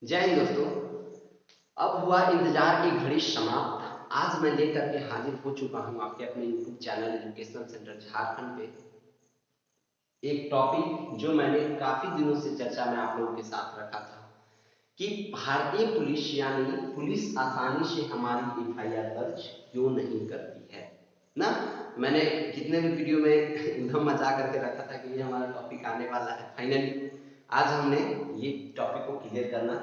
जय हिंद दोस्तों। अब हुआ इंतजार की घड़ी समाप्त। आज मैं लेकर के हाजिर हो चुका हूं आपके अपने YouTube channel educational centre Jharkhand पे एक टॉपिक जो मैंने काफी दिनों से चर्चा में आप लोगों के साथ रखा था कि भारतीय पुलिस यानी पुलिस आसानी से हमारी एफआईआर दर्ज क्यों नहीं करती है ना। मैंने कितने भी वीडियो में एकदम मजा करके रखा था कि ये हमारा टॉपिक आने वाला है। फाइनली आज हमने ये टॉपिक को क्लियर करना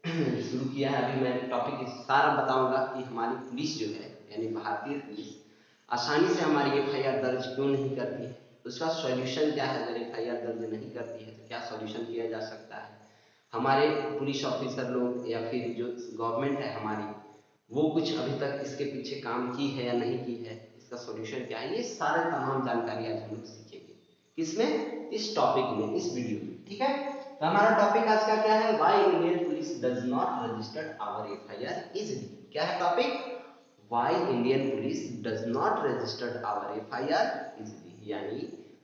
शुरू किया है। अभी मैं टॉपिक सारा बताऊंगा कि हमारी पुलिस जो है यानी भारतीय पुलिस आसानी से हमारी एफआईआर दर्ज क्यों नहीं करती है, उसका सॉल्यूशन क्या है। अगर एफआईआर दर्ज नहीं करती है तो क्या सॉल्यूशन किया जा सकता है। हमारे पुलिस ऑफिसर लोग या फिर जो गवर्नमेंट है हमारी, वो कुछ अभी तक इसके पीछे काम की है या नहीं की है, इसका सॉल्यूशन क्या है, ये सारे तमाम जानकारी आज हम लोग सीखेंगे। किसमें? इस टॉपिक में, इस वीडियो में। ठीक है, तो हमारा टॉपिक आज का क्या है? Why Indian police does not registered our FIR easily. क्या है topic? Why Indian police does not registered our FIR easily, यानी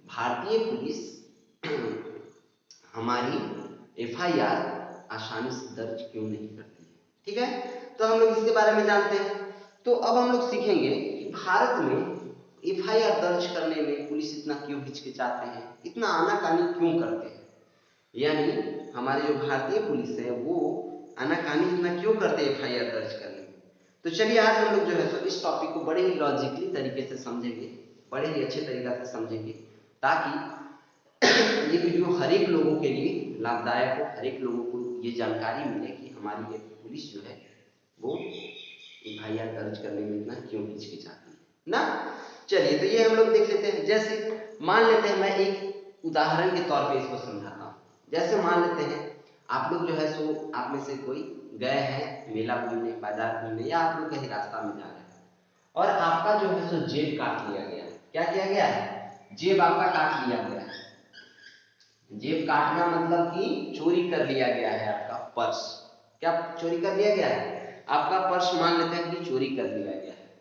भारतीय पुलिस हमारी एफआईआर आसानी से दर्ज क्यों नहीं करती है। ठीक है, तो हम लोग इसके बारे में जानते हैं। तो अब हम लोग सीखेंगे कि भारत में एफआईआर दर्ज करने में पुलिस इतना क्यों हिचकिचाते हैं, इतना आनाकानी क्यों करते हैं। यानी हमारी जो भारतीय पुलिस है वो आनाकानी इतना क्यों करते हैं एफआईआर दर्ज करने में। तो चलिए आज हम लोग जो है तो इस टॉपिक को बड़े ही लॉजिकली तरीके से समझेंगे, बड़े ही अच्छे तरीके से समझेंगे, ताकि ये वीडियो हर एक लोगों के लिए लाभदायक हो, हर एक लोगों को ये जानकारी मिले कि हमारी ये पुलिस जो है वो एफआईआर दर्ज करने में इतना क्यों हिचकिचाती है ना। चलिए तो ये हम लोग देख लेते हैं। जैसे मान लेते हैं, मैं एक उदाहरण के तौर पे इसको समझाता हूँ। जैसे मान लेते हैं आप लोग जो है सो आप में से कोई गए हैं मेला घूमने, बाजार घूमने, या आप लोग कहीं रास्ता में जा रहे हैं और आपका जो है सो जेब काट लिया गया। क्या किया गया है? जेब आपका काट लिया गया है। जेब काटना मतलब कि चोरी कर लिया गया है आपका पर्स। क्या चोरी कर लिया गया है? आपका पर्स मान लेते हैं कि चोरी कर लिया गया है।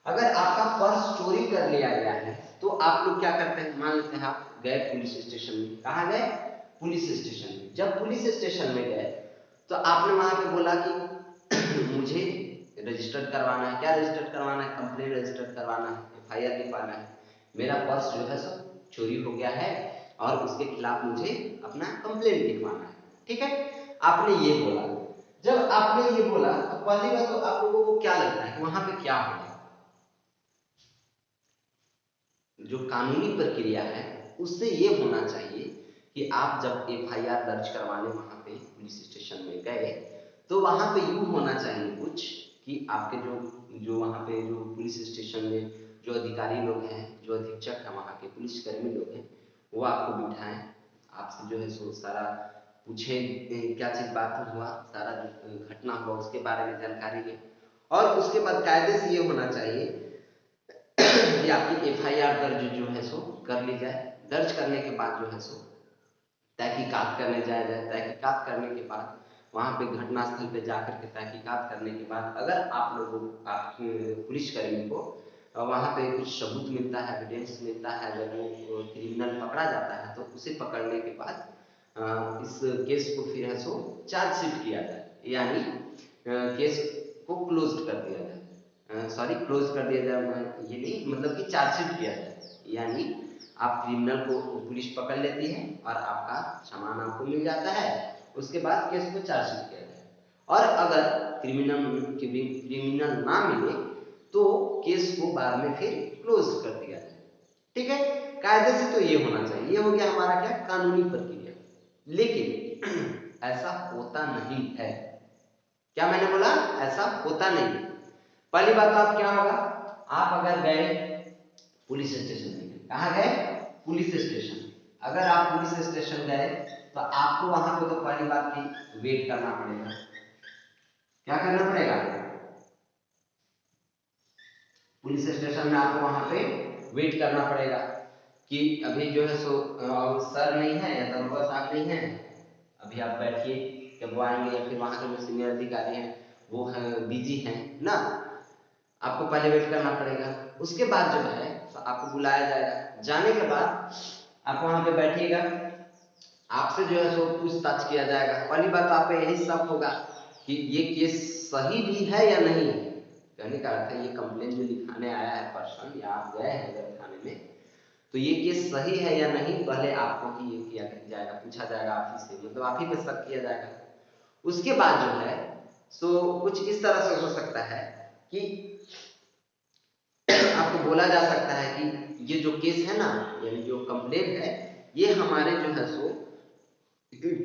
अगर आपका पर्स चोरी कर लिया गया है तो आप लोग क्या करते हैं? मान लेते हैं आप गए पुलिस स्टेशन में। कहाँ गए? पुलिस स्टेशन में। जब पुलिस स्टेशन में गए तो आपने वहां पे बोला कि मुझे रजिस्टर करवाना है। क्या रजिस्टर करवाना है? कंप्लेन रजिस्टर करवाना है, एफआईआर लिखवाना है। मेरा पर्स जो है सब चोरी हो गया है और उसके खिलाफ मुझे अपना कंप्लेन लिखवाना है। ठीक है, आपने ये बोला। जब आपने ये बोला तो पहली बात तो आप लोगों को क्या लगता है कि वहां पे क्या होगा? जो कानूनी प्रक्रिया है उससे ये होना चाहिए कि आप जब एफआईआर दर्ज करवाने वहां पे पुलिस स्टेशन में गए तो वहां पे यूं होना चाहिए कुछ कि आपके जो जो वहां पे जो पुलिस स्टेशन में जो अधिकारी लोग हैं, जो अधीक्षक है, वहां के पुलिसकर्मी लोग हैं, वो आपको बिठाएं, आपसे जो है सो सारा पूछे क्या चीज बात हुआ, सारा जो घटना हुआ उसके बारे में जानकारी लें। और उसके बाद कायदे से ये होना चाहिए कि आपकी एफआईआर दर्ज जो है सो कर ली जाए। दर्ज करने के बाद जो है सो तहकीकात करने जाया जाए। तहकीकात करने के बाद वहां पे घटनास्थल पे जाकर के तहकीकात करने के बाद अगर आप लोगों आप पुलिसकर्मी को वहां पे कुछ सबूत मिलता है, एविडेंस मिलता है, अगर वो क्रिमिनल पकड़ा जाता है तो उसे पकड़ने के बाद इस केस को फिर है सो चार्जशीट किया जाए, यानी केस को क्लोज कर दिया जाए। सॉरी, क्लोज कर दिया जाए ये नहीं, मतलब कि चार्जशीट किया जाए, यानी आप क्रिमिनल को पुलिस पकड़ लेती है और आपका सामान आपको मिल जाता है। उसके बाद केस को चार्जशीट किया जाए और अगर क्रिमिनल ना मिले तो केस को बाद में फिर क्लोज कर दिया जाए। ठीक है, कायदे से तो ये होना चाहिए। ये हो गया हमारा क्या? कानूनी प्रक्रिया। लेकिन ऐसा होता नहीं है। क्या मैंने बोला? ऐसा होता नहीं है। पहली बात तो आप क्या होगा, आप अगर गए पुलिस स्टेशन में, कहा गए? Police station. अगर आप पुलिस स्टेशन गए तो आपको वहां पे तो पहली बात की वेट करना पड़ेगा। क्या करना पड़ेगा? पुलिस स्टेशन में आपको वहां पे वेट करना पड़ेगा कि अभी जो है सो सर नहीं है या दरोगा साहब नहीं है, अभी आप बैठिए, कब वो आएंगे, या फिर वहां के जो सीनियर अधिकारी हैं वो बिजी हैं ना। आपको पहले वेट करना पड़ेगा। उसके बाद जो है तो आपको बुलाया जाएगा। जाने के बाद आप वहां पे बैठिएगा, आपसे जो है सो पूछताछ किया जाएगा। पहली बात आप पे यही शक होगा कि ये केस सही भी है या नहीं। कहने का अर्थ है ये कंप्लेन जो लिखाने आया है पर्सन या आप गए हैं अगर थाने में, तो ये केस सही है या नहीं पहले आपको ही ये किया जाएगा, पूछा जाएगा आप ही से, मतलब आप ही पे शक किया जाएगा। उसके बाद जो है सो कुछ इस तरह से हो सकता है कि आपको बोला जा सकता है कि ये जो केस है ना, यानी जो कंप्लेन है, ये हमारे जो है सो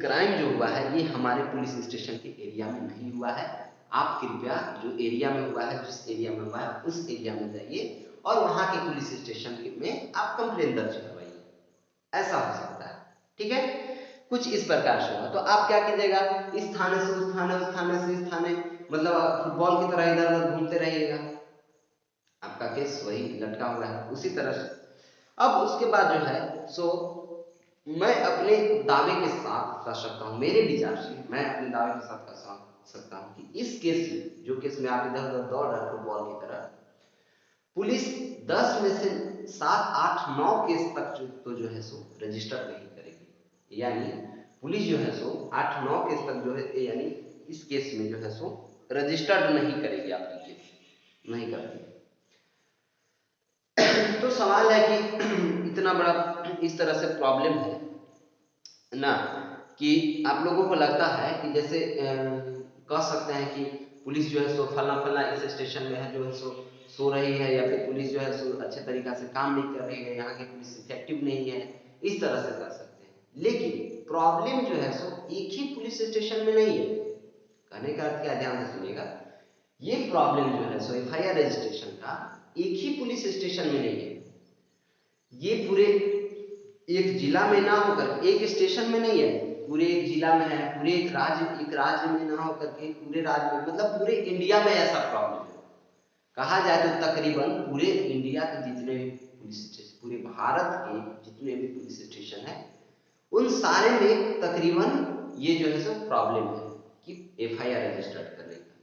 क्राइम जो हुआ है ये हमारे पुलिस स्टेशन के एरिया में नहीं हुआ है। आप कृपया जो एरिया में हुआ है, जिस एरिया में हुआ है उस एरिया में जाइए और वहां के पुलिस स्टेशन में आप कंप्लेन दर्ज करवाइए। ऐसा हो सकता है, ठीक है। कुछ इस प्रकार से होगा। तो आप क्या कीजिएगा, इस थाने से उस थाने, उस थाने से इस थाने, मतलब आप फुटबॉल की तरह इधर उधर घूमते रहिएगा, आपका केस वही लटका हुआ है उसी तरह से। अब उसके बाद जो है सो मैं अपने दावे के साथ कह सकता हूँ, मेरे विचार से मैं अपने दावे के साथ कह सकता हूँ कि इस केस में, जो केस में आप इधर उधर दौड़ रहे फुटबॉल की तरह, पुलिस 10 में से 7, 8, 9 केस तक तो जो है सो रजिस्टर नहीं करेगी। यानी पुलिस जो है सो 8, 9 केस तक जो है, यानी इस केस में जो है सो रजिस्टर्ड नहीं करेगी, आपकी केस नहीं करती। तो सवाल है कि इतना बड़ा इस तरह से प्रॉब्लम है ना, कि आप लोगों को लगता है कि जैसे कह सकते हैं कि पुलिस जो है सो फला फला इस स्टेशन में है जो है सो रही है, या फिर पुलिस जो है सो अच्छे तरीका से काम नहीं कर रही है, यहाँ की पुलिस इफेक्टिव नहीं है, इस तरह से कर सकते हैं। लेकिन प्रॉब्लम जो है सो एक ही पुलिस स्टेशन में नहीं है। कहने का अर्थ क्या, ध्यान से सुनिएगा, ये प्रॉब्लम जो है सो एफआईआर रजिस्ट्रेशन का एक ही पुलिस स्टेशन में नहीं है, ये पूरे एक जिला में ना होकर, एक स्टेशन में नहीं है, पूरे एक जिला में है, पूरे एक राज्य में ना होकर के पूरे राज्य में, मतलब पूरे इंडिया में ऐसा प्रॉब्लम है। कहा जाए तो तकरीबन पूरे इंडिया के जितने भी पुलिस स्टेशन, पूरे भारत के जितने भी पुलिस स्टेशन है, उन सारे में तकरीबन ये जो है सब प्रॉब्लम है कि एफआईआर रजिस्टर्ड करने का।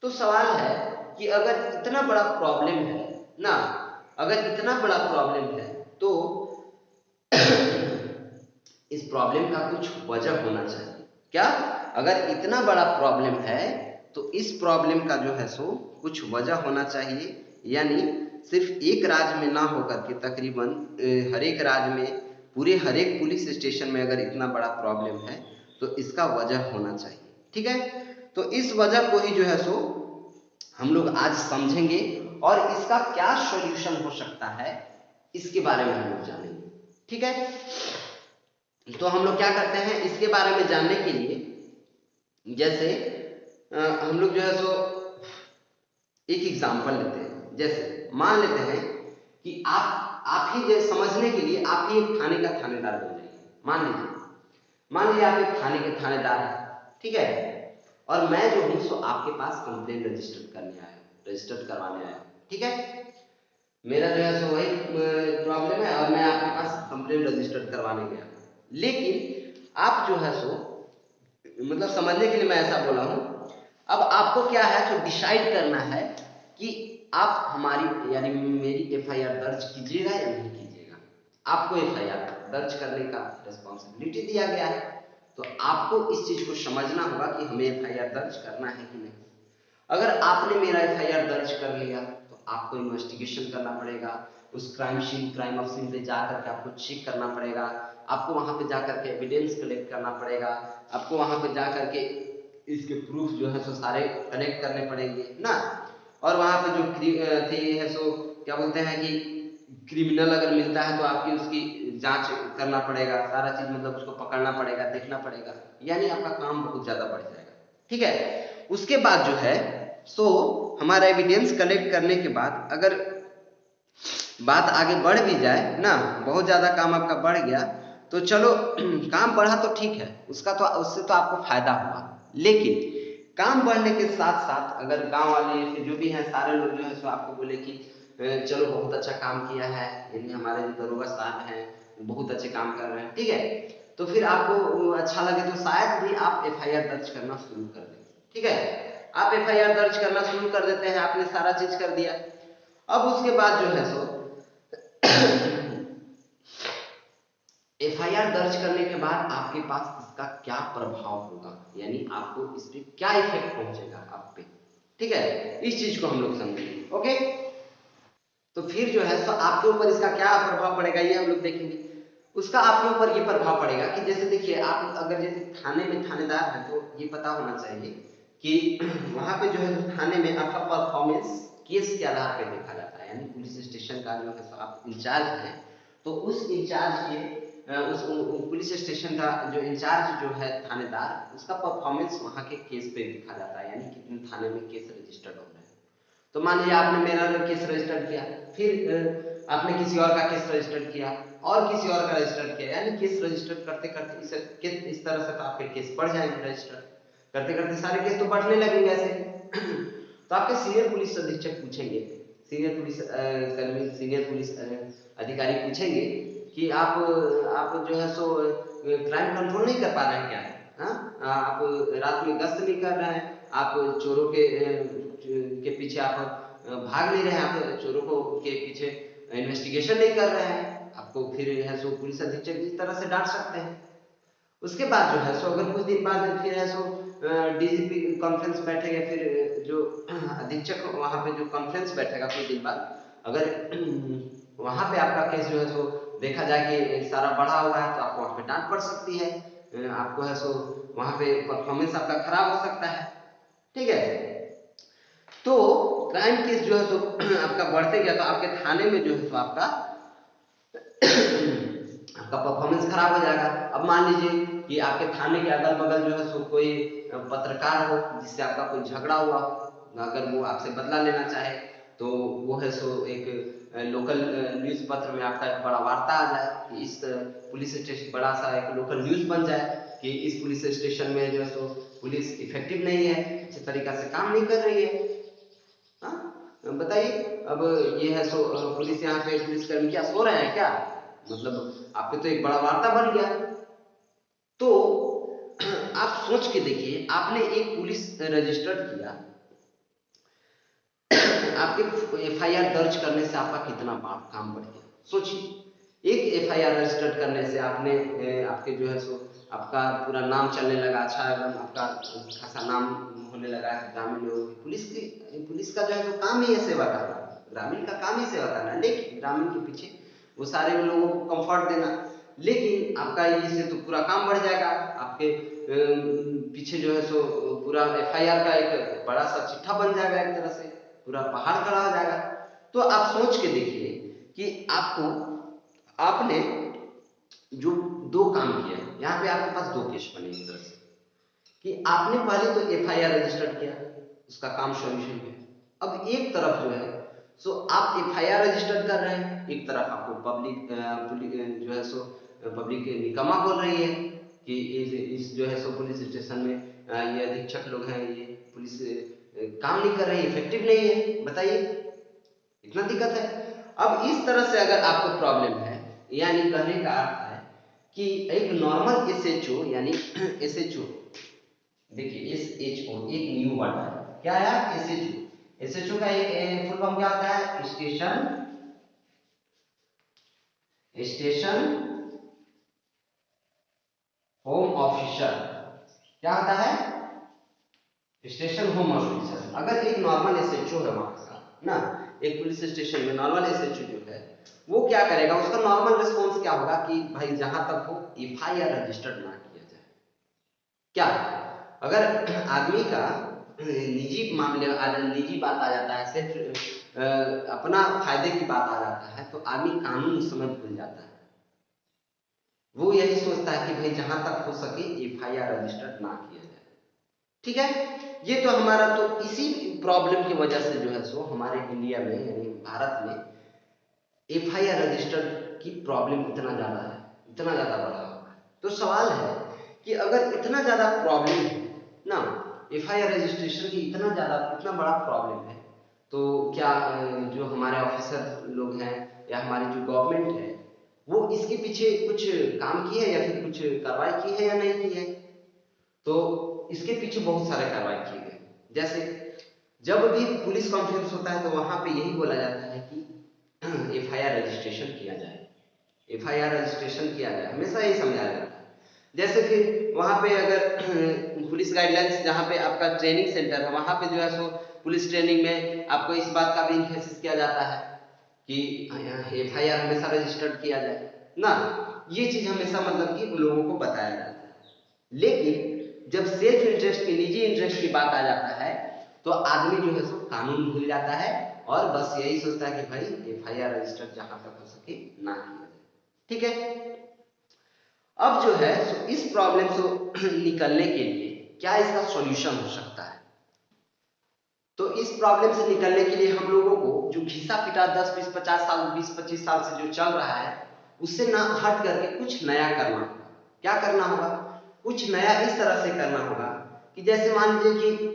तो सवाल है कि अगर इतना बड़ा प्रॉब्लम है ना, अगर इतना बड़ा प्रॉब्लम है तो इस प्रॉब्लम का कुछ वजह होना चाहिए। क्या, अगर इतना बड़ा प्रॉब्लम है तो इस प्रॉब्लम का जो है सो कुछ वजह होना चाहिए। यानी सिर्फ एक राज्य में ना होकर के तकरीबन हर एक राज्य में, पूरे हर एक पुलिस स्टेशन में अगर इतना बड़ा प्रॉब्लम है तो इसका वजह होना चाहिए, ठीक है। तो इस वजह को ही जो है सो हम लोग आज समझेंगे और इसका क्या सॉल्यूशन हो सकता है इसके बारे में हम लोग जानेंगे, ठीक है। तो हम लोग क्या करते हैं इसके बारे में जानने के लिए, जैसे हम लोग जो है सो एक एग्जांपल लेते हैं। जैसे मान लेते हैं कि आप ही समझने के लिए आप ही एक थाने का थानेदार बन जाइए। मान लीजिए आप एक थाने के थानेदार हैं, ठीक है, और मैं जो हूं सो आपके पास कंप्लेन रजिस्टर करवाने आया, ठीक है। मेरा जो है सो वही प्रॉब्लम है और मैं आपके पास कंप्लेन रजिस्टर करवाने गया, लेकिन आप जो है सो, मतलब समझने के लिए मैं ऐसा बोला हूं, अब आपको क्या है तो डिसाइड करना है कि आप हमारी यानी मेरी एफआईआर दर्ज कीजिएगा या नहीं कीजिएगा। आपको एफआईआर दर्ज करने का रिस्पॉन्सिबिलिटी दिया गया है, तो आपको इस चीज को समझना होगा कि हमें एफआईआर दर्ज करना है कि नहीं। अगर आपने मेरा एफआईआर दर्ज कर लिया तो आपको इन्वेस्टिगेशन करना पड़ेगा, उस क्राइम ऑफ सीन पे जाकर के आपको चेक करना पड़ेगा, आपको वहां पे जाकर के एविडेंस कलेक्ट करना पड़ेगा, आपको वहां पे जाकर के इसके प्रूफ जो है सो सारे कलेक्ट करने पड़ेंगे ना। और वहां पे जो थे है सो क्या बोलते हैं कि क्रिमिनल अगर मिलता है तो आपकी उसकी जांच करना पड़ेगा, सारा चीज मतलब उसको पकड़ना पड़ेगा, देखना पड़ेगा, यानी आपका काम बहुत ज्यादा बढ़ जाएगा, ठीक है। उसके बाद जो है सो हमारा एविडेंस कलेक्ट करने के बाद अगर बात आगे बढ़ भी जाए ना, बहुत ज्यादा काम आपका बढ़ गया तो चलो काम बढ़ा तो ठीक है, उससे तो आपको फायदा हुआ, लेकिन काम बढ़ने के साथ साथ अगर गांव वाले फिर जो भी हैं सारे लोग जो है सो आपको बोले कि चलो बहुत अच्छा काम किया है, यानी हमारे जो दरोगा साहब हैं बहुत अच्छे काम कर रहे हैं, ठीक है, तो फिर आपको अच्छा लगे तो शायद भी आप एफआईआर दर्ज करना शुरू कर दें, ठीक है। आप एफआईआर दर्ज करना शुरू कर देते हैं, आपने सारा चीज कर दिया। अब उसके बाद जो है सो एफआईआर दर्ज करने के बाद आपके पास इसका क्या प्रभाव होगा, यानी आपको इस पे क्या इफेक्ट पहुंचेगा आप पे, ठीक है, इस चीज को हम लोग समझेंगे। ओके, तो फिर जो है तो आपके ऊपर इसका क्या प्रभाव पड़ेगा ये हम लोग देखेंगे। उसका आपके ऊपर ये प्रभाव पड़ेगा कि जैसे देखिए, आप अगर जैसे थाने में थानेदार है तो ये पता होना चाहिए कि वहां पे जो है थाने में आपका परफॉर्मेंस केस के आधार पे देखा जाता है, यानी पुलिस स्टेशन का जो है आप इंचार्ज है, तो उस इंचार्ज के उस पुलिस स्टेशन का जो इंचार्ज जो है थानेदार, उसका परफॉर्मेंस वहां के केस पे देखा जाता है, यानी कितने थाने में केस रजिस्टर्ड हो रहे हैं। तो मान लीजिए आपने मेरा केस रजिस्टर किया, फिर आपने किसी और का केस रजिस्टर किया और किसी और का रजिस्टर किया, यानी केस रजिस्टर करते करते इस तरह से तो आपके केस बढ़ जाएंगे, रजिस्टर करते करते सारे केस तो बढ़ने लगेंगे ऐसे। तो आपके सीनियर पुलिस अधीक्षक पूछेंगे, सीनियर पुलिस कर्मी, सीनियर पुलिस अधिकारी पूछेंगे कि आप जो है सो क्राइम कंट्रोल नहीं कर पा रहे हैं क्या? हाँ, आप रात में गश्त नहीं कर रहे हैं, आप चोरों के पीछे आप भाग नहीं रहे हैं, आप चोरों को के पीछे इन्वेस्टिगेशन नहीं कर रहे हैं, आपको फिर है सो पुलिस अधीक्षक इस तरह से डांट सकते हैं। उसके बाद जो है सो अगर कुछ दिन बाद फिर है सो डीजीपी कॉन्फ्रेंस बैठेगा, फिर जो अधीक्षक वहां पे जो कॉन्फ्रेंस बैठेगा कुछ दिन बाद, अगर वहां पे आपका केस जो है सो देखा जाए कि सारा बढ़ा हुआ है, तो आपको वहां पे डांट पड़ सकती है, आपको है सो वहां पे परफॉर्मेंस आपका खराब हो सकता है, ठीक है। तो क्राइम केस जो है सो आपका बढ़ते गया, तो आपके थाने में जो है सो आपका आपका परफॉर्मेंस खराब हो जाएगा। अब मान लीजिए कि आपके थाने के अगल बगल जो है सो कोई पत्रकार हो जिससे आपका कोई झगड़ा हुआ, अगर वो आपसे बदला लेना चाहे, तो वो है सो एक लोकल न्यूज पत्र में आपका एक बड़ा वार्ता आ जाए कि इस पुलिस स्टेशन, बड़ा सा एक लोकल न्यूज बन जाए कि इस पुलिस स्टेशन में जो है सो पुलिस इफेक्टिव नहीं है, अच्छे तरीका से काम नहीं कर रही है। हाँ, बताइए, अब ये है सो पुलिस, यहाँ पे पुलिस कर्मी क्या सो रहे हैं क्या? मतलब आप पे तो एक बड़ा वार्ता बन गया। तो आप सोच के देखिए, आपने एक पुलिस रजिस्टर्ड किया, आपके एफआईआर दर्ज करने से आपका कितना काम बढ़ गया, सोचिए। एक एफआईआर रजिस्टर्ड करने से आपने आपके जो है सो आपका पूरा नाम चलने लगा, अच्छा एकदम आपका खासा नाम होने लगा ग्रामीण लोगों की। पुलिस का जो है तो काम ही है सेवा करना, ग्रामीण का काम ही सेवा करना, लेकिन ग्रामीण के पीछे वो सारे लोगों को कंफर्ट देना, लेकिन आपका इससे तो पूरा काम बढ़ जाएगा, आपके पीछे जो है सो पूरा एफआईआर का एक बड़ा सा चिट्ठा बन जाएगा, एक तरह से पूरा पहाड़ खड़ा हो जाएगा। तो आप सोच के देखिए कि आपने जो दो काम किया, यहाँ पे आपके पास दो केस बने एक तरह से, कि आपने पहले तो एफआईआर रजिस्टर किया, उसका काम सॉल्यूशन किया। अब एक तरफ जो है सो आप एफआईआर रजिस्टर कर रहे हैं, एक तरफ आपको पब्लिक जो है सो पब्लिक निकम्मा बोल रही है कि इस जो है सो पुलिस स्टेशन में ये अधीक्षक लोग हैं, ये पुलिस काम नहीं कर रही, इफेक्टिव नहीं है। बताइए, इतना दिक्कत है। अब इस तरह से अगर आपको प्रॉब्लम है, यानी कहने का अर्थ है कि एक नॉर्मल एसएचओ, यानी एसएचओ, देखिए एसएचओ एक न्यू वर्ड है, क्या है एसएचओ? एसएचओ का एक फुल फॉर्म क्या होता है? Station home officer. क्या होता है? Station home officer. अगर एक नॉर्मल एसएचओ है वहां का ना, एक पुलिस स्टेशन में नॉर्मल एसएचओ जो है, वो क्या करेगा, उसका नॉर्मल रिस्पॉन्स क्या होगा कि भाई जहां तक हो एफआईआर रजिस्टर्ड ना किया जाए। क्या अगर आदमी का निजी मामले, निजी बात आ जाता है, सिर्फ अपना फायदे की बात आ जाता है, तो आदमी कानून समझ भूल जाता है। वो यही सोचता है कि भाई जहां तक हो सके एफआईआर रजिस्टर्ड ना किया जाए, ठीक है। ये तो हमारा, तो इसी प्रॉब्लम की वजह से जो है सो हमारे इंडिया में, यानी भारत में एफआईआर रजिस्टर्ड की प्रॉब्लम इतना ज्यादा है, इतना ज्यादा बढ़ा हुआ है। तो सवाल है कि अगर इतना ज्यादा प्रॉब्लम है ना, एफआईआर रजिस्ट्रेशन की इतना ज्यादा, इतना बड़ा प्रॉब्लम है, तो क्या जो हमारे ऑफिसर लोग हैं या हमारी जो गवर्नमेंट है, वो इसके पीछे कुछ काम की है या फिर कुछ कार्रवाई की है या नहीं की है? तो इसके पीछे बहुत सारे कार्रवाई किए गए। जैसे जब भी पुलिस कॉन्फ्रेंस होता है, तो वहां पे यही बोला जाता है कि एफआईआर रजिस्ट्रेशन किया जाए, FIR रजिस्ट्रेशन किया जाए, हमेशा यही समझाया जाता है। जैसे फिर वहाँ पे अगर पुलिस गाइडलाइंस, जहाँ पे आपका ट्रेनिंग सेंटर है, वहाँ पे जो है सो पुलिस ट्रेनिंग में आपको इस बात का भी इन्फेसिस किया जाता है कि FIR हमेशा रजिस्टर्ड किया जाए ना, ये चीज हमेशा मतलब कि उन लोगों को बताया जाता है। लेकिन जब सेल्फ इंटरेस्ट की, निजी इंटरेस्ट की बात आ जाता है तो आदमी जो है सो कानून भूल जाता है और बस यही सोचता है कि भाई FIR रजिस्टर्ड जहां तक हो सके ना किया जाए। ठीक है, अब जो है सो इस प्रॉब्लम से निकलने के लिए क्या इसका सॉल्यूशन हो सकता है? तो इस प्रॉब्लम से निकलने के लिए हम लोगों को जो घिसा पिटा 10 20 50 साल 20 25 साल से जो चल रहा है उससे ना हट करके कुछ नया करना होगा। क्या करना होगा? कुछ नया इस तरह से करना होगा कि जैसे मान लीजिए कि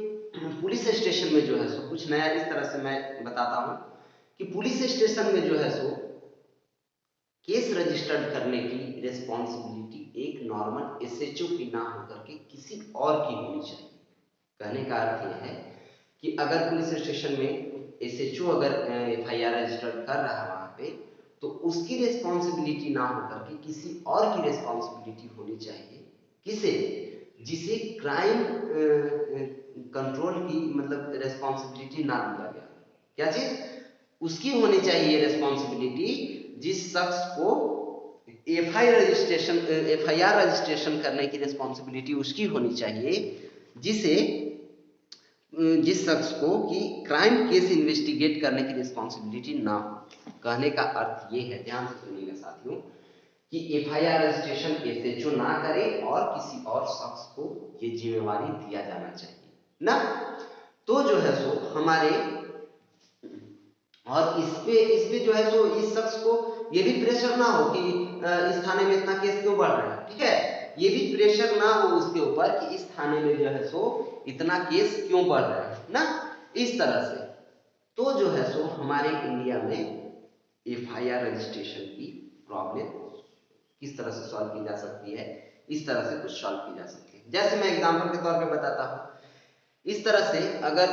पुलिस स्टेशन में जो है सो कुछ नया इस तरह से मैं बताता हूं कि पुलिस स्टेशन में जो है सो केस रजिस्टर्ड करने की रिस्पॉन्सिबिलिटी एक नॉर्मल SHO की ना होकर के किसी और की होनी चाहिए। कहने का अर्थ यह है कि अगर पुलिस स्टेशन में SHO अगर FIR रजिस्टर्ड कर रहा है वहां पे, तो उसकी रिस्पॉन्सिबिलिटी ना होकर के किसी और की रिस्पॉन्सिबिलिटी होनी चाहिए। किसे? जिसे क्राइम कंट्रोल की मतलब रिस्पॉन्सिबिलिटी ना दिया गया। क्या चीज? उसकी होनी चाहिए रिस्पॉन्सिबिलिटी जिस शख्स को FIR रजिस्ट्रेशन करने की रिस्पॉन्सिबिलिटी उसकी होनी चाहिए जिसे जिस शख्स को कि क्राइम केस इन्वेस्टिगेट करने की रिस्पॉन्सिबिलिटी ना हो। कहने का अर्थ ये है, ध्यान से सुनिएगा साथियों, कि FIR रजिस्ट्रेशन SHO ना करे और किसी और शख्स को ये जिम्मेवारी दिया जाना चाहिए ना। तो जो है सो हमारे और इस पे जो है सो इस शख्स को ये भी प्रेशर ना हो कि इस थाने में इतना केस क्यों बढ़ रहा है। ठीक है, ये भी प्रेशर ना हो उसके ऊपर कि इस थाने में जो है सो इतना केस क्यों बढ़ रहा है ना, इस तरह से। तो जो है सो हमारे इंडिया में FIR रजिस्ट्रेशन की प्रॉब्लम किस तरह से सॉल्व की जा सकती है, इस तरह से कुछ सॉल्व की जा सकती है। जैसे मैं एग्जांपल के तौर पे बताता हूं, इस तरह से अगर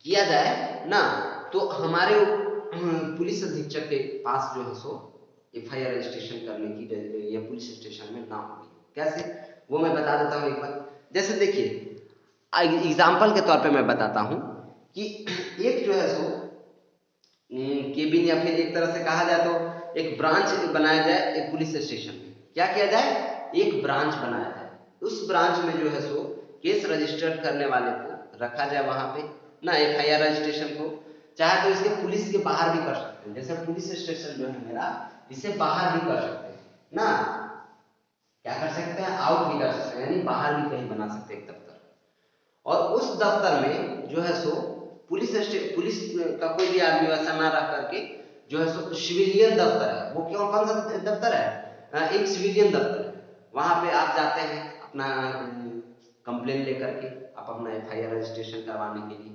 किया जाए ना तो हमारे पुलिस अधीक्षक के पास जो है सो FIR रजिस्ट्रेशन करने की या पुलिस स्टेशन में ना होगी। कैसे, वो मैं बता देता हूं एक बार। जैसे देखिए, एग्जाम्पल के तौर पे मैं बताता हूं कि एक जो है सो केबिन या फिर एक तरह से कहा जाए तो एक ब्रांच बनाया जाए एक पुलिस स्टेशन में। क्या किया जाए? एक ब्रांच बनाया जाए। उस ब्रांच में जो है सो केस रजिस्टर्ड करने वाले को रखा जाए वहां पे ना, FIR रजिस्ट्रेशन को। चाहे तो इसके पुलिस के बाहर भी कर सकते हैं, जैसे पुलिस स्टेशन जो है मेरा, इसे बाहर भी कर सकते हैं ना। क्या कर सकते हैं? आउट भी कर सकते हैं, यानी बाहर भी कहीं बना सकते हैं एक दफ्तर। और उस दफ्तर में जो है सो पुलिस का कोई भी आदमी वैसा ना रह करके जो है सो सिविलियन दफ्तर है। वो क्यों, कौन सा दफ्तर है? एक सिविलियन दफ्तर है। वहां पे आप जाते हैं अपना कंप्लेन लेकर के, आप अपना FIR रजिस्ट्रेशन करवाने के लिए।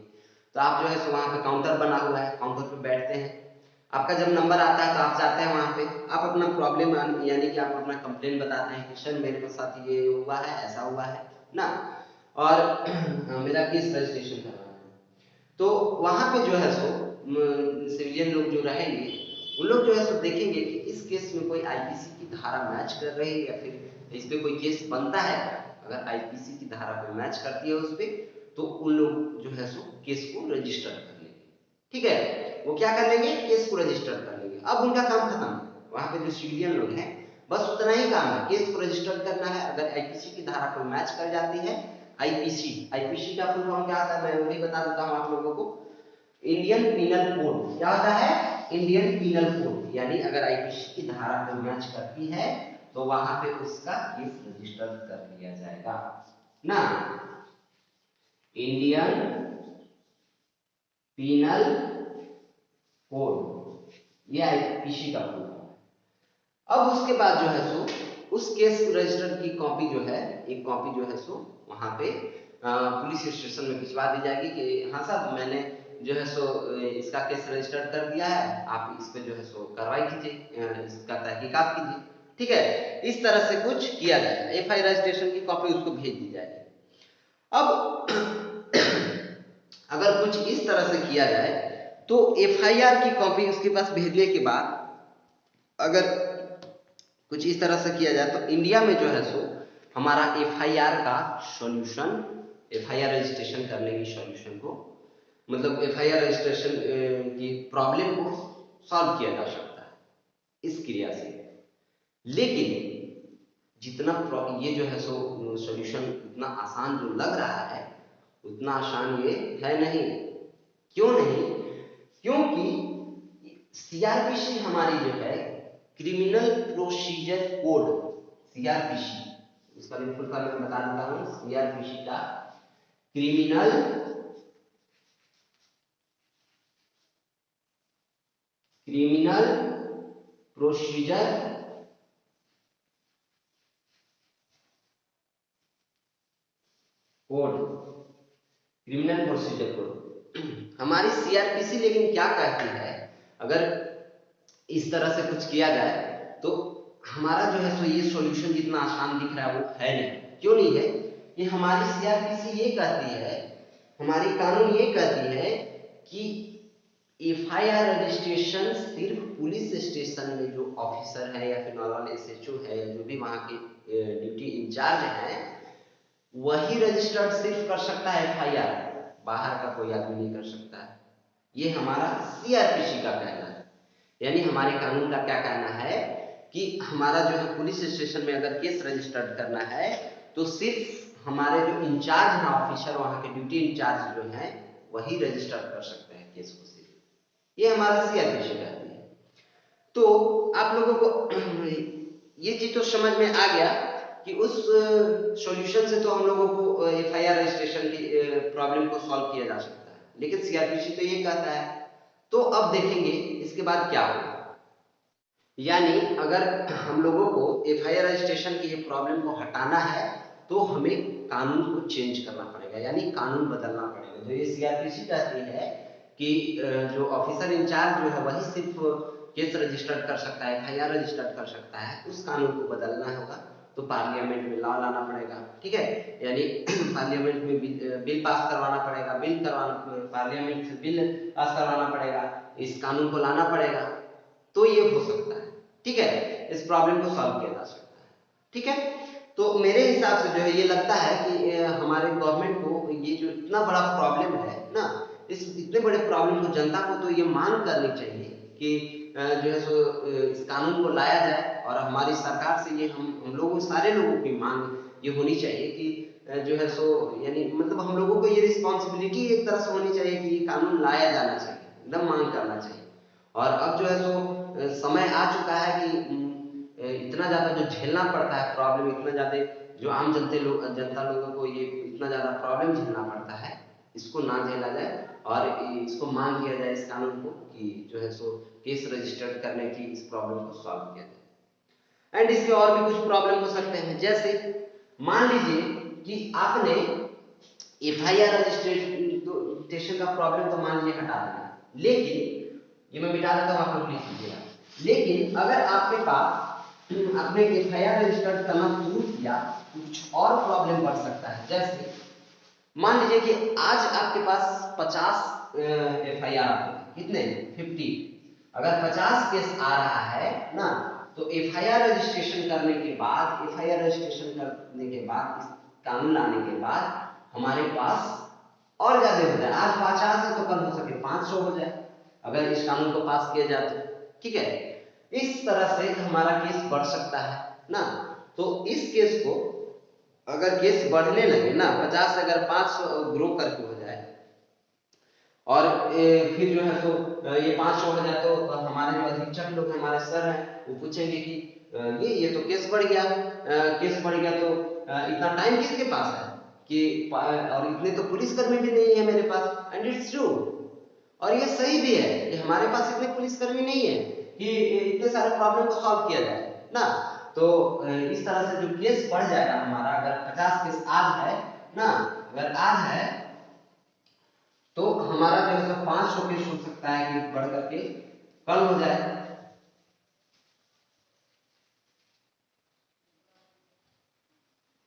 तो आप जो है सो वहां पे काउंटर बना हुआ है, काउंटर पे बैठते हैं। आपका जब नंबर आता है तो आप जाते हैं वहां पे, आप अपना प्रॉब्लम यानी कि आप अपना कंप्लेन बताते हैं कि सर मेरे साथ ये हुआ है, ऐसा हुआ है ना, और मेरा केस रजिस्ट्रेशन करवाना है। तो वहां पे जो है सो सिविलियन लोग जो रहेंगे उन लोग जो है सो देखेंगे कि इस केस में कोई IPC की धारा मैच कर रही है या फिर इस पे कोई केस बनता है। अगर IPC की धारा कोई मैच करती है उस पे, तो उन लोग जो है सो केस को रजिस्टर कर लेंगे। ठीक है, वो क्या कर लेंगे? केस को रजिस्टर कर लेंगे। अब उनका काम खत्म। वहां पे जो सिविलियन लोग हैं बस उतना ही काम है, केस को रजिस्टर करना है। अगर IPC की धारा कोई मैच कर जाती है, आईपीसी का फुल फॉर्म क्या होता है मैं वही बता देता हूं आप लोगों को। Indian penal code. क्या होता है? Indian penal code. यानी अगर IPC की धारा कोई मैच करती है तो वहां पे उसका केस रजिस्टर कर लिया जाएगा ना। इंडियन पीनल कोड, ये IPC का फुल फॉर्म है। अब उसके बाद जो है सो उस केस रजिस्टर की कॉपी जो है, एक कॉपी जो है सो वहां पे पुलिस स्टेशन में भिजवा दी जाएगी कि हाँ साहब मैंने जो है सो इसका केस रजिस्टर कर दिया है, आप इस पे जो है सो कार्रवाई कीजिए, इसका तहकीकात कीजिए। ठीक है, इस तरह से कुछ किया जाएगा, FIR रजिस्ट्रेशन की कॉपी उसको भेज दी जाएगी। अब अगर कुछ इस तरह से किया जाए तो FIR की कॉपी उसके पास भेजने के बाद अगर कुछ इस तरह से किया जाए तो इंडिया में जो है सो हमारा एफआईआर का सॉल्यूशन, एफआईआर रजिस्ट्रेशन करने की सॉल्यूशन को, मतलब एफआईआर रजिस्ट्रेशन की प्रॉब्लम को सॉल्व किया जा सकता है इस क्रिया से। लेकिन जितना ये जो है सो सॉल्यूशन उतना आसान जो लग रहा है उतना आसान ये है नहीं। क्यों नहीं? क्योंकि सीआरपीसी हमारी जो है क्रिमिनल प्रोसीजर कोड, सीआरपीसी, इसका भी फुल फॉर्म मैं बता देता हूँ। सीआरपीसी का criminal procedure code, criminal procedure code हमारी सीआरपीसी लेकिन क्या कहती है, अगर इस तरह से कुछ किया जाए तो हमारा जो है सो ये सॉल्यूशन जितना आसान दिख रहा है वो है नहीं। क्यों नहीं है? कि हमारी सीआरपीसी ये कहती है, हमारी कानून ये कहती है कि एफआईआर रजिस्ट्रेशन सिर्फ पुलिस स्टेशन में जो ऑफिसर है या फिर नॉर्मल एसएचओ है या जो भी वहां के ड्यूटी इंचार्ज है वही रजिस्टर्ड सिर्फ कर सकता है एफआईआर, बाहर का कोई आदमी नहीं कर सकता है। ये हमारा सीआरपीसी का कहना है। यानी हमारे कानून का क्या कहना है कि हमारा जो है पुलिस स्टेशन में अगर केस रजिस्टर्ड करना है तो सिर्फ हमारे जो इंचार्ज हैं ऑफिसर, वहां के ड्यूटी इंचार्ज जो हैं वही रजिस्टर कर सकते हैं केस को सिर्फ। ये हमारा सीआरपीसी कहती है। तो आप लोगों को ये चीज तो समझ में आ गया कि उस सॉल्यूशन से तो हम लोगों को एफआईआर रजिस्ट्रेशन की प्रॉब्लम को सॉल्व किया जा सकता है, लेकिन सीआरपीसी तो ये कहता है। तो अब देखेंगे इसके बाद क्या होगा। यानी अगर हम लोगों को एफआईआर रजिस्ट्रेशन की ये प्रॉब्लम को हटाना है तो हमें कानून को चेंज करना पड़ेगा, यानी कानून बदलना पड़ेगा। जो ये सीआरपीसी कहती है कि जो ऑफिसर इंचार्ज जो है वही सिर्फ केस रजिस्टर्ड कर सकता है, एफआईआर रजिस्टर्ड कर सकता है, उस कानून को बदलना होगा तो पार्लियामेंट में लॉ लाना पड़ेगा। ठीक है, यानी पार्लियामेंट में बिल पास करवाना पड़ेगा, बिल करवाना, पार्लियामेंट से बिल पास करवाना पड़ेगा, इस कानून को लाना पड़ेगा तो ये हो सकता है। ठीक है, इस प्रॉब्लम को सॉल्व किया जा सकता है। ठीक है, तो मेरे हिसाब से जो है ये लगता है कि हमारे गवर्नमेंट को ये जो इतना बड़ा प्रॉब्लम है ना, इस इतने बड़े प्रॉब्लम को जनता को तो ये मांग करनी चाहिए कि जो है सो इस कानून को लाया जाए। और हमारी सरकार से ये हम लोगों, सारे लोगों की मांग ये होनी चाहिए कि जो है सो, यानी मतलब हम लोगों को ये रिस्पॉन्सिबिलिटी एक तरह से होनी चाहिए कि ये कानून लाया जाना चाहिए, एकदम मांग करना चाहिए। और अब जो है सो समय आ चुका है कि इतना ज्यादा जो झेलना पड़ता है प्रॉब्लम, इतना ज्यादा जो आम जनता लोगों को ये इतना ज्यादा प्रॉब्लम झेलना पड़ता है, इसको ना झेला जाए और इसको मांग किया जाए इस कानून को कि जो है सो केस रजिस्टर्ड करने की इस प्रॉब्लम को सॉल्व किया जाए। एंड इसके और भी कुछ प्रॉब्लम हो सकते हैं, जैसे मान लीजिए कि आपने एफआईआर रजिस्ट्रेशन का प्रॉब्लम तो मान लीजिए हटा दिया, लेकिन ये मैं मिटा देता हूं, आप लोग लिख लीजिएगा। लेकिन अगर आपके पास आपने एफआईआर रजिस्टर करना शुरू किया, कुछ और प्रॉब्लम बढ़ सकता है। जैसे मान लीजिए कि आज आपके पास 50 एफआईआर, कितने 50, अगर 50 केस आ रहा है ना, तो एफआईआर रजिस्ट्रेशन करने के बाद, एफआईआर रजिस्ट्रेशन करने के बाद, इस कानून लाने के बाद हमारे पास और ज्यादा हो जाए। आज 50 है तो कल हो सके 500 हो जाए अगर इस कानून को पास किया जाए तो। ठीक है, इस तरह से हमारा केस बढ़ सकता है ना। तो इस केस को अगर केस बढ़ने लगे ना, 50 से अगर 500 ग्रो करके हो जाए और फिर जो है तो ये 500 हो जाए तो हमारे जो अधीक्षक लोग हैं, हमारे सर हैं, वो पूछेंगे कि ये तो केस बढ़ गया, केस बढ़ गया तो इतना टाइम किसके पास है कि और इतने तो पुलिसकर्मी भी नहीं है मेरे पास। एंड इट्स ट्रू, और ये सही भी है कि हमारे पास इतने पुलिसकर्मी नहीं है कि इतने सारे प्रॉब्लम को सॉल्व किया जाए ना। तो इस तरह से जो केस बढ़ जाएगा हमारा, अगर 50 केस आज है ना, अगर आज है तो हमारा जो है 500 केस हो सकता है कि बढ़ करके कल हो जाए।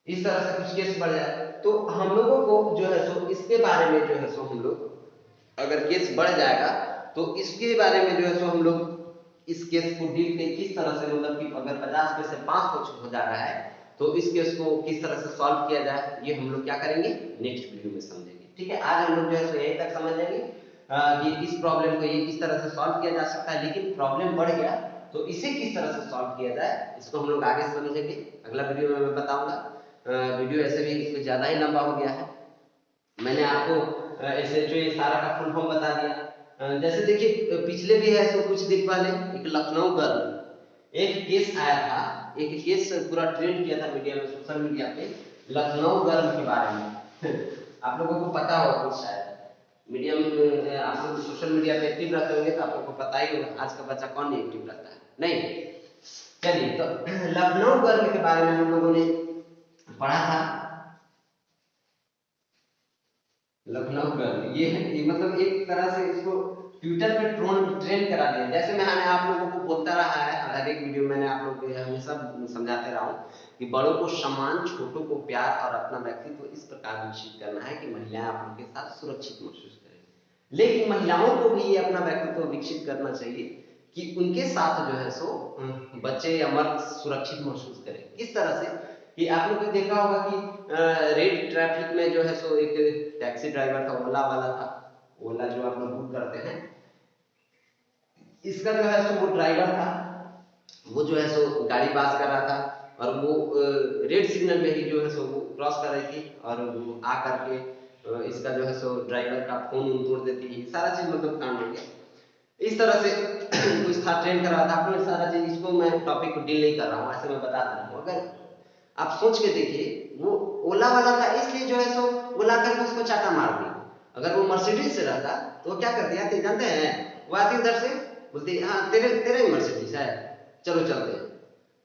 इस तरह से कुछ केस बढ़ जाए तो हम लोगों को जो है सो इसके बारे में जो है सो हम लोग, अगर केस बढ़ जाएगा तो इसके बारे में जो है सो हम लोग इस केस को डील किस तरह से, मतलब कि अगर 50 में से 5 हो जा रहा है तो इस केस को किस तरह से सॉल्व किया जाए, ये हम लोग क्या करेंगे नेक्स्ट वीडियो में समझेंगे। ठीक है, आज हम लोग जो है सो यहीं तक समझ लेंगे कि इस प्रॉब्लम को ये किस तरह से सॉल्व किया जा सकता है, लेकिन प्रॉब्लम बढ़ गया तो इसे किस तरह से सॉल्व किया जाए इसको हम लोग आगे समझेंगे। अगला वीडियो में मैं बताऊंगा। वीडियो ऐसे भी इसमें ज्यादा ही लंबा हो गया है, मैंने आपको ऐसे जो ये सारा का फुल फॉर्म बता दिया। जैसे देखिए पिछले भी है तो कुछ दिन पहले एक लखनऊ गर्ल एक केस आया था, एक केस पूरा ट्रेंड किया था मीडिया में, सोशल मीडिया पे, लखनऊ गर्ल के बारे में आप लोगों को पता होगा कुछ शायद, मीडिया में आप लोग सोशल मीडिया पे एक्टिव रहते होंगे तो आप लोगों को पता ही होगा आज का बच्चा कौन नहीं एक्टिव रहता है, नहीं। चलिए तो लखनऊ गर्ल के बारे में हम लोगों ने पढ़ा था। लखनऊ गर्ल ये मतलब एक तरह से इसको ट्विटर पे ट्रेंड करा दिया। जैसे मैंने आप लोगों को बोलता रहा है हर एक वीडियो, मैंने आप लोगों को हमेशा समझाते रहा हूँ कि बड़ों को सम्मान, छोटों को प्यार और अपना व्यक्तित्व इस प्रकार विकसित करना है कि महिलाएं आप लोगों के साथ सुरक्षित महसूस करें। लेकिन महिलाओं को भी ये अपना व्यक्तित्व विकसित करना चाहिए कि उनके साथ जो है सो बच्चे या मर्द सुरक्षित महसूस करें। किस तरह से कि आप लोग ने देखा होगा कि रेड ट्रैफिक में जो है सो एक टैक्सी ड्राइवर था, ओला वाला था, ओला जो आप लोग बुक करते हैं, इसका जो है सो वो ड्राइवर था, वो जो है सो गाड़ी पास कर रहा था और वो रेड सिग्नल में ही जो है सो वो क्रॉस कर रही थी और वो आ करके इसका जो है सो ड्राइवर का फोन तोड़ देती है, सारा चीज मतलब कांड हो गया। इस तरह से कुछ था, ट्रेंड कर रहा था। आपको सारा चीज, इसको मैं टॉपिक को डील नहीं कर रहा हूँ, ऐसे मैं बता रहा हूँ। अगर आप सोच के देखिए, वो ओला वाला था इसलिए जो है सो वो ला करके उसको चाटा मार दी। अगर वो मर्सिडीज से रहता तो वो क्या कर दिया जानते हैं, वो आती उधर से बोलती हाँ तेरे तेरे ही मर्सिडीज है, चलो चलते हैं,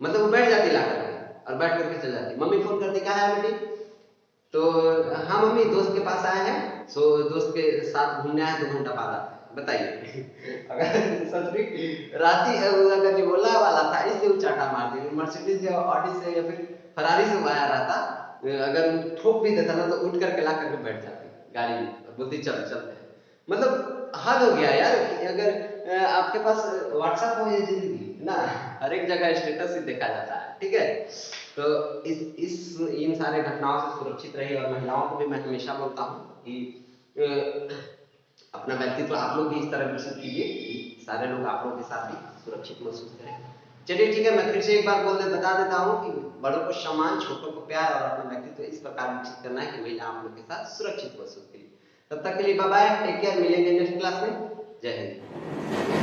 मतलब वो बैठ जाती ला करके और बैठ करके चल जाती। मम्मी फोन करती कहाँ है बेटी, तो हाँ मम्मी दोस्त के पास आए हैं, सो दोस्त के साथ घूमने आए, 2 घंटा बाद आते हैं। बताइए अगर ससुरी राती अगर जो ओला वाला था इसलिए वो चाटा मार दी, मर्सिडीज या ऑडी से या फिर फरारी से आया रहता, अगर ठोक भी देता ना तो उठ करके ला करके बैठ जाती गाड़ी में और बोलती चल चलते हैं। मतलब हद हो गया यार कि अगर आपके पास व्हाट्सएप हो ये जिंदगी ना, हर एक जगह स्टेटस ही देखा जाता है। ठीक है, तो इस इन सारे घटनाओं से सुरक्षित रहिए। और महिलाओं को भी मैं हमेशा बोलता हूँ कि अपना व्यक्तित्व आप लोग भी इस तरह विकसित कीजिए कि सारे लोग आप लोगों के साथ भी सुरक्षित महसूस करें। चलिए ठीक है, मैं फिर से एक बार बता देता हूँ कि बड़ों को सम्मान, छोटों को प्यार और अपना व्यक्तित्व इस प्रकार विकसित करना है कि महिला आप लोग के साथ सुरक्षित महसूस करें। तब तक के लिए बाय बाय, टेक केयर, मिलेंगे नेक्स्ट क्लास में। जय हिंद।